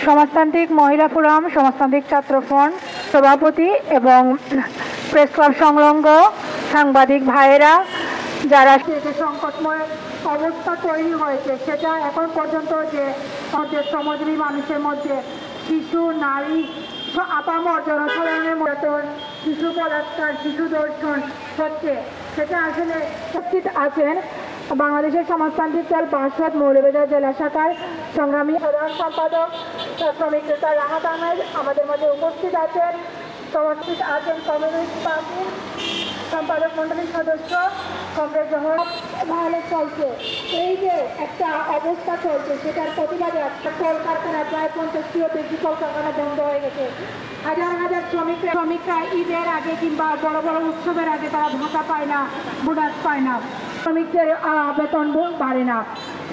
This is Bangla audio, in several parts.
সমাজতান্ত্রিক মহিলা ফোরাম, সমাজতান্ত্রিক ছাত্র ফ্রন্ট সভাপতি এবং প্রেস ক্লাব সংলগ্ন সাংবাদিক ভাইয়েরা, যারা সংকটময় অবস্থা তৈরি হয়েছে সেটা এখন পর্যন্ত যে আমাদের সমাজী মানুষের মধ্যে শিশু, নারী, আপামর জনসাধারণের মধ্যে শিশু বলাৎকার, শিশু ধর্ষণ হচ্ছে, সেটা আসলে উপস্থিত আছেন বাংলাদেশের সমাজতান্ত্রিক দল বাসদ মৌলভীবাজার জেলা শাখার সংগ্রামী সাধারণ সম্পাদক শ্রমিক নেতা রাহাত আহমেদ আমাদের মধ্যে উপস্থিত আছেন। উপস্থিত আছেন কমিউনিস্ট পার্টির সম্পাদক মন্ডলীর সদস্য কংগ্রেস জহর। ভালো চলছে, এই যে একটা অবস্থা চলছে সেটার প্রতিবাদে একটা কলকারখানা, প্রায় 50টিও বেশি কলকারখানা বন্ধ হয়ে গেছে। হাজার হাজার শ্রমিকরা ঈদের আগে কিংবা বড় বড় উৎসবের আগে তারা ভাতা পায় না, বোনাস পায় না, শ্রমিকদের বেতন বাড়ে না।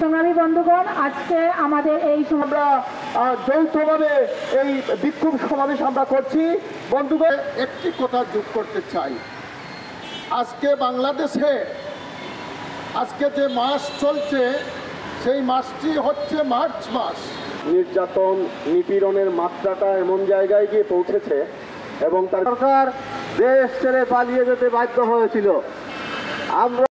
সংগ্রামী বন্ধুগণ, আজকে আমাদের এই আমরা যৌথভাবে এই বিক্ষোভ সমাবেশ আমরা করছি। বন্ধুগণ, একটি কথা যোগ করতে চাই, আজকে বাংলাদেশে আজকে যে মাস চলছে সেই মাসটি হচ্ছে মার্চ মাস। নির্যাতন, নিপীড়নের মাত্রাটা এমন জায়গায় গিয়ে পৌঁছেছে এবং তার সরকার দেশ ছেড়ে পালিয়ে যেতে বাধ্য হয়েছিল। আমরা